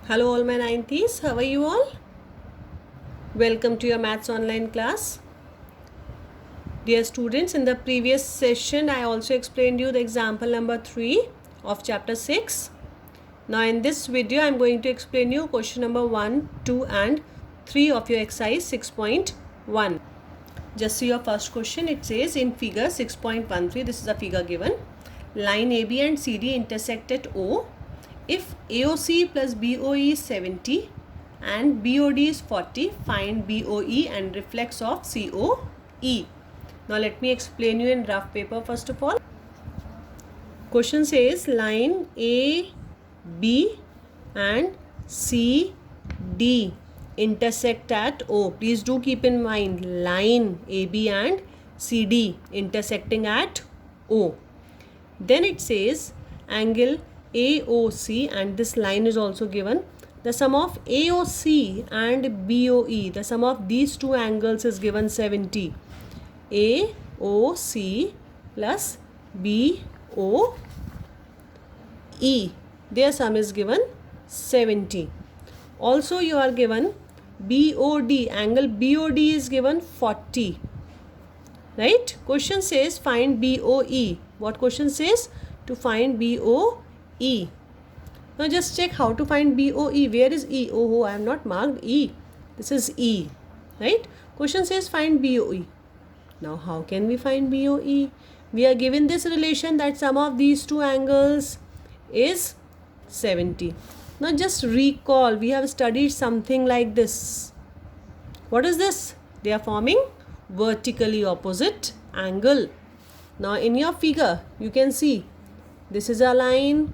Hello all my 90s, how are you all? Welcome to your maths online class. Dear students, in the previous session I also explained you the example number 3 of chapter 6. Now in this video I am going to explain you question number 1, 2 and 3 of your exercise 6.1. Just see your first question. It says in figure 6.13, this is a figure given. Line AB and CD intersect at O. If AOC plus BOE is 70 and BOD is 40, find BOE and reflex of COE. Now let me explain you in rough paper first of all. Question says line AB and CD intersect at O. Please do keep in mind line AB and CD intersecting at O. Then it says angle AOC, and this line is also given. The sum of AOC and BOE, the sum of these two angles is given 70. AOC plus BOE, their sum is given 70. Also you are given BOD, angle BOD is given 40. Right? Question says find BOE. What question says? To find BOE. Now just check how to find BOE. Where is E? Oh, I have not marked E. This is E. Right? Question says find BOE. Now how can we find BOE? We are given this relation that sum of these two angles is 70. Now just recall, we have studied something like this. What is this? They are forming vertically opposite angle. Now in your figure you can see this is a line,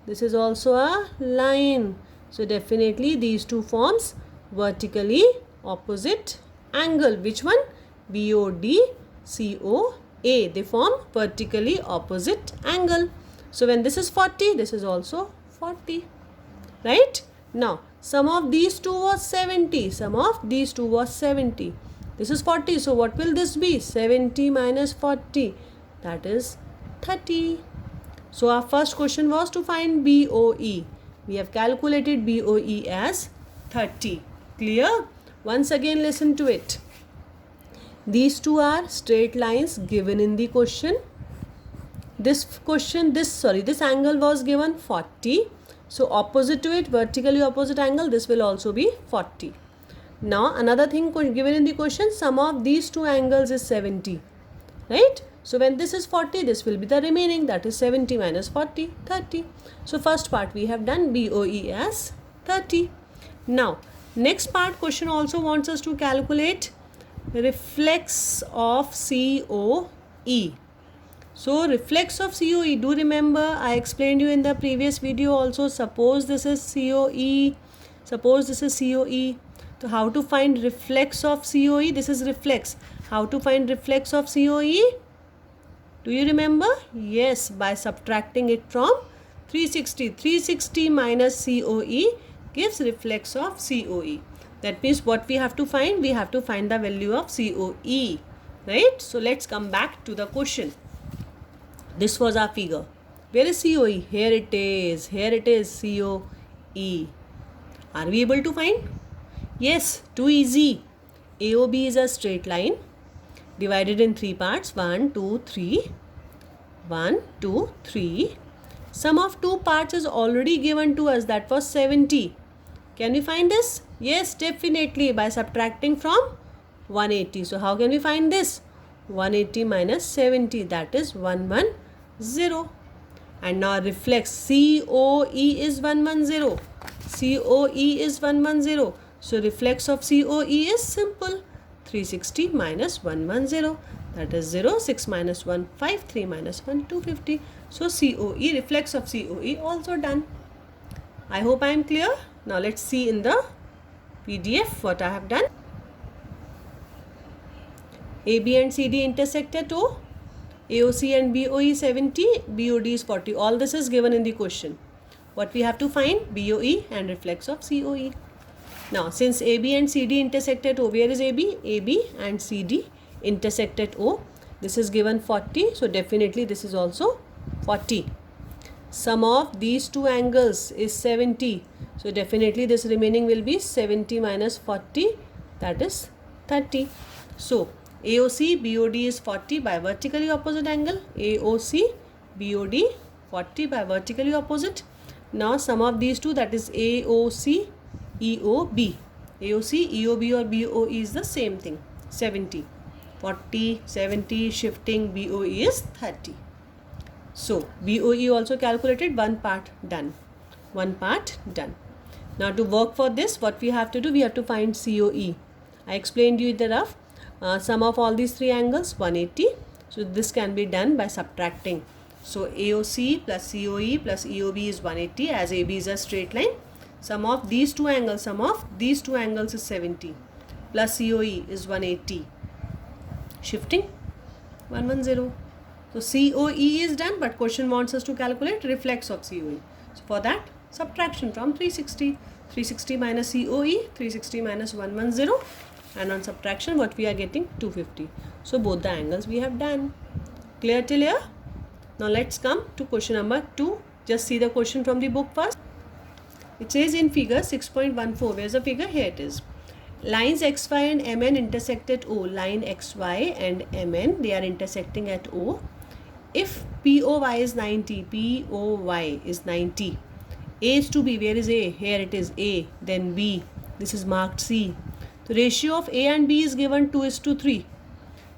this is also a line. So definitely these two forms vertically opposite angle. Which one? BOD, COA. They form vertically opposite angle. So when this is 40, this is also 40. Right? Now sum of these two was 70. Sum of these two was 70. This is 40. So what will this be? 70 minus 40. That is 30. So our first question was to find BOE. We have calculated BOE as 30. Clear? Once again listen to it. These two are straight lines given in the question. This angle was given 40. So opposite to it, vertically opposite angle, this will also be 40. Now another thing given in the question, sum of these two angles is 70. Right? So when this is 40, this will be the remaining, that is 70 minus 40, 30. So first part we have done BOE as 30. Now next part question also wants us to calculate reflex of COE. So reflex of COE, do remember I explained you in the previous video also. Suppose this is COE, suppose this is COE. So how to find reflex of COE? This is reflex. How to find reflex of COE? Do you remember? Yes, by subtracting it from 360. 360 minus COE gives reflex of COE. That means what we have to find? We have to find the value of COE. Right? So let's come back to the question. This was our figure. Where is COE? Here it is. Here it is, COE. Are we able to find? Yes, too easy. AOB is a straight line divided in three parts. 1, 2, 3. 1, 2, 3. Sum of two parts is already given to us. That was 70. Can we find this? Yes, definitely by subtracting from 180. So how can we find this? 180 minus 70, that is 110. And now reflex COE is 110. COE is 110. So reflex of COE is simple. 360 minus 110. That is 0. 6 minus 1, 5. 3 minus 1, 250. So COE, reflex of COE also done. I hope I am clear. Now let's see in the PDF what I have done. AB and CD intersect at O. AOC and BOE 70. BOD is 40. All this is given in the question. What we have to find? BOE and reflex of COE. Now since AB and CD intersect at O, where is AB? AB and CD intersect at O. This is given 40. So definitely this is also 40. sum of these two angles is 70. So definitely this remaining will be 70 minus 40, that is 30. So AOC BOD is 40 by vertically opposite angle. AOC BOD 40 by vertically opposite. Now sum of these two, that is AOC EOB. AOC EOB or BOE is the same thing, 70. 40 70 shifting, BOE is 30. So BOE also calculated, one part done. Now to work for this, what we have to do, we have to find COE. I explained you the rough. Sum of all these three angles 180. So this can be done by subtracting. So AOC plus COE plus EOB is 180, as AB is a straight line. Sum of these two angles is 70 plus COE is 180. Shifting 110. So COE is done, but question wants us to calculate reflex of COE. So for that, subtraction from 360. 360 minus COE, 360 minus 110, and on subtraction what we are getting, 250. So both the angles we have done. Clear till here? Now let's come to question number 2. Just see the question from the book first. It says in figure 6.14, where's the figure? Here it is. Lines XY and MN intersect at O. Line XY and MN, they are intersecting at O. If POY is 90, POY is 90. A is to B, where is A? Here it is A, then B. This is marked C. The ratio of A and B is given 2:3.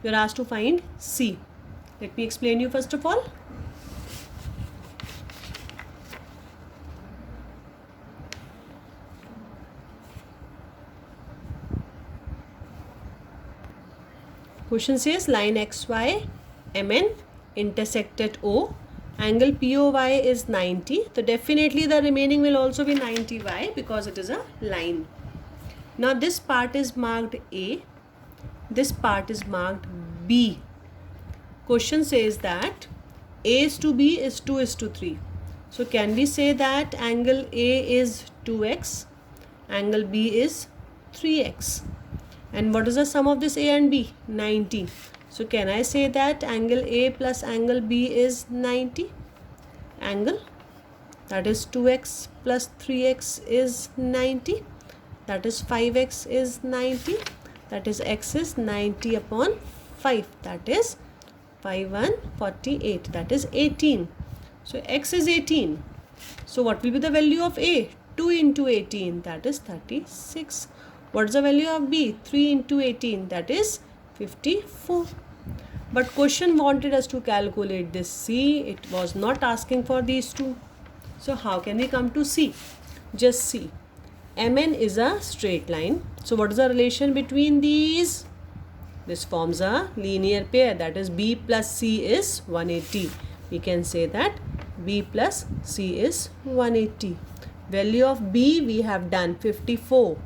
You are asked to find C. Let me explain you first of all. Question says line XY MN intersect at O. Angle POY is 90. So definitely the remaining will also be 90. Why? Because it is a line. Now this part is marked A. This part is marked B. Question says that A is to B is 2:3. So can we say that angle A is 2x, angle B is 3x? And what is the sum of this A and B? 90. So can I say that angle A plus angle B is 90? Angle, that is 2x plus 3x is 90. That is 5x is 90. That is x is 90 upon 5. That is 5 1 48. That is 18. So x is 18. So what will be the value of A? 2 into 18. That is 36. What is the value of B? 3 into 18. That is 54. But question wanted us to calculate this C. It was not asking for these two. So how can we come to C? Just see. MN is a straight line. So what is the relation between these? This forms a linear pair. That is B plus C is 180. We can say that B plus C is 180. Value of B we have done 54.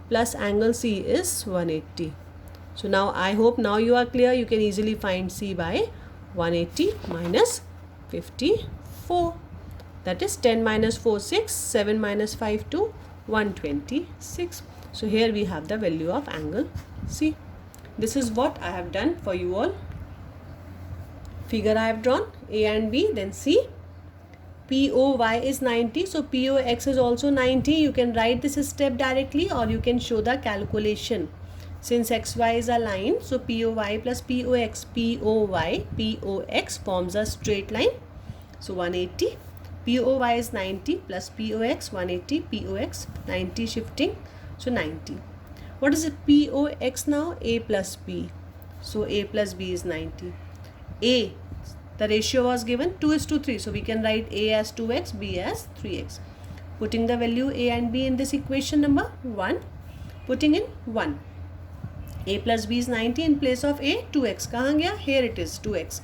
Plus angle C is 180. So now I hope now you are clear. You can easily find C by 180 minus 54. That is 10 minus 4 6, 7 minus 5 2, 126. So here we have the value of angle C. This is what I have done for you all. Figure I have drawn A and B, then C. POY is 90, so POX is also 90. You can write this step directly or you can show the calculation. Since XY is a line, so POY plus POX, POX forms a straight line. So 180. POY is 90 plus POX 180, POX 90 shifting, so 90. What is it? POX now? A plus B. So A plus B is 90. A, the ratio was given 2:3. So we can write A as 2x, B as 3x. Putting the value A and B in this equation number 1. Putting in 1. A plus B is 90 in place of A, 2x. कहाँ गया? Here it is 2x.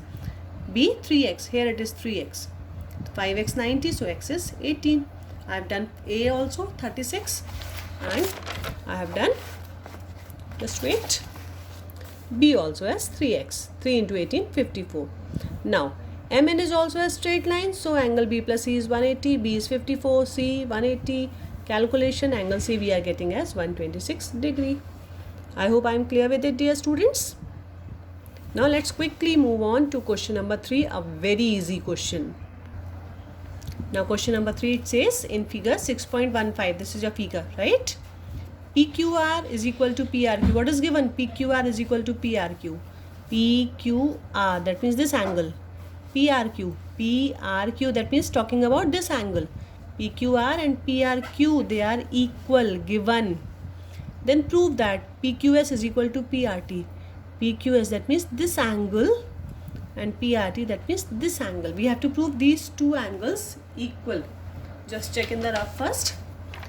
B 3x. Here it is 3x. 5x 90, so x is 18. I have done A also 36 and I have done, just wait, B also as 3x. 3 into 18, 54. Now MN is also a straight line, so angle B plus C is 180, B is 54, C 180. Calculation, angle C we are getting as 126 degree. I hope I am clear with it, dear students. Now let's quickly move on to question number 3, a very easy question. Now question number 3, it says in figure 6.15, this is your figure, right? PQR is equal to PRQ. What is given? PQR is equal to PRQ. PQR, that means this angle. PRQ, that means talking about this angle. PQR and PRQ, they are equal, given. Then prove that PQS is equal to PRT. PQS, that means this angle, and PRT, that means this angle. We have to prove these two angles equal. Just check in the rough first.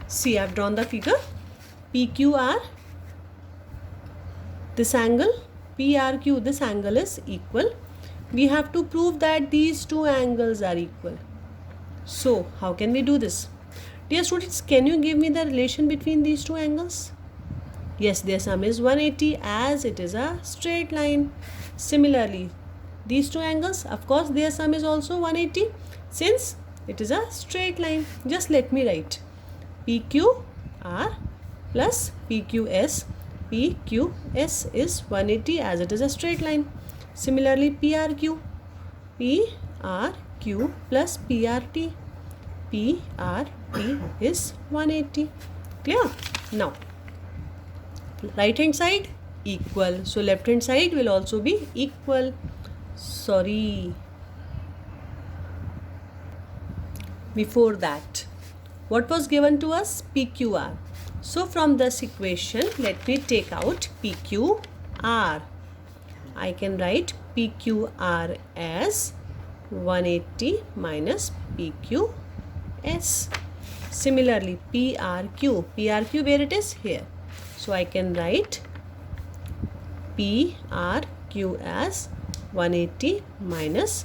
See, I have drawn the figure. PQR, this angle, PRQ, this angle is equal. We have to prove that these two angles are equal. So, how can we do this? Dear students, can you give me the relation between these two angles? Yes, their sum is 180 as it is a straight line. Similarly, these two angles, of course, their sum is also 180 since it is a straight line. Just let me write PQR plus PQS. PQS is 180 as it is a straight line. Similarly, PRQ plus PRT. PRT is 180. Clear? Now, right hand side equal. So, left hand side will also be equal. Sorry. Before that, what was given to us? PQR. So, from this equation, let me take out PQR. I can write PQR as 180 minus PQS. Similarly, PRQ where it is? Here. So, I can write PRQ as 180 minus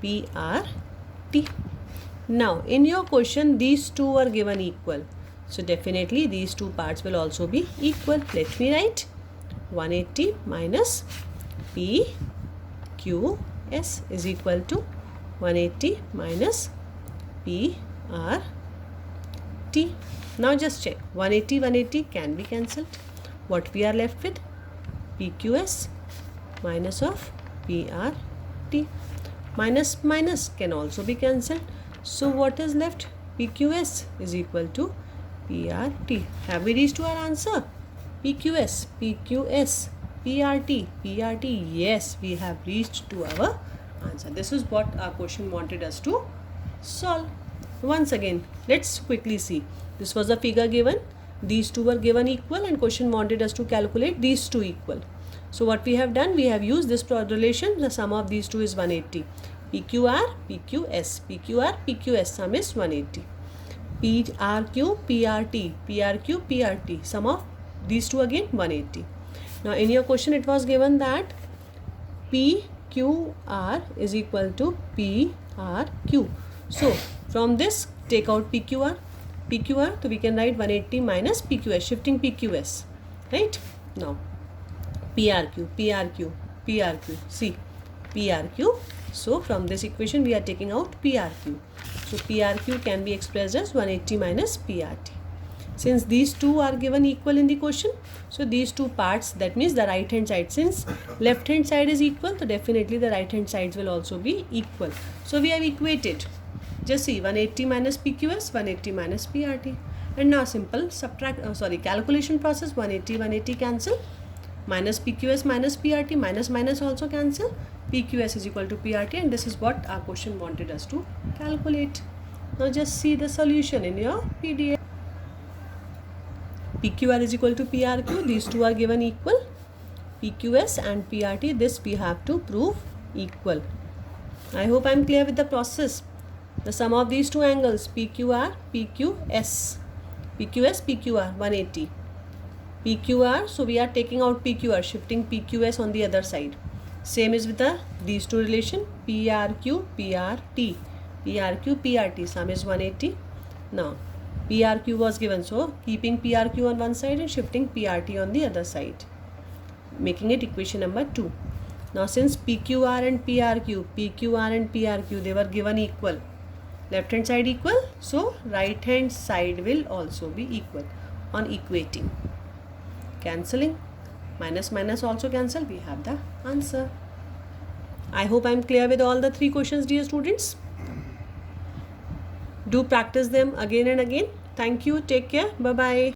PRT. Now, in your question, these two are given equal. So, definitely these two parts will also be equal. Let me write 180 minus PQS is equal to 180 minus PRT. Now, just check. 180 can be cancelled. What we are left with? PQS minus of PRT. Minus can also be cancelled. So, what is left? PQS is equal to PRT. Have we reached to our answer? PQS, PRT. Yes, we have reached to our answer. This is what our question wanted us to solve. Once again, let's quickly see. This was a figure given. These two were given equal and question wanted us to calculate these two equal. So, what we have done, we have used this relation. The sum of these two is 180. PQR, PQS, sum is 180. PRQ, PRT, sum of these two again 180. Now, in your question, it was given that PQR is equal to PRQ. So, from this, take out PQR. So we can write 180 minus PQS, shifting PQS, right? Now, PRQ, see, PRQ. So, from this equation, we are taking out PRQ. So, PRQ can be expressed as 180 minus PRT. Since these two are given equal in the question, so these two parts, that means the right hand side, since left hand side is equal, so definitely the right hand sides will also be equal. So, we have equated. Just see 180 minus PQS, 180 minus PRT. And now simple calculation process, 180 cancel. Minus PQS minus PRT, minus also cancel. PQS is equal to PRT, and this is what our question wanted us to calculate. Now just see the solution in your PDF. PQR is equal to PRQ. These two are given equal. PQS and PRT, this we have to prove equal. I hope I am clear with the process. The sum of these two angles, PQR, PQS, 180. PQR, so we are taking out PQR, shifting PQS on the other side. Same is with these two relation, PRQ, PRT, sum is 180. Now, PRQ was given, so keeping PRQ on one side and shifting PRT on the other side, making it equation number 2. Now, since PQR and PRQ, they were given equal, left hand side equal, so right hand side will also be equal on equating. Cancelling, minus also cancel, we have the answer. I hope I am clear with all the three questions, dear students. Do practice them again and again. Thank you. Take care. Bye bye.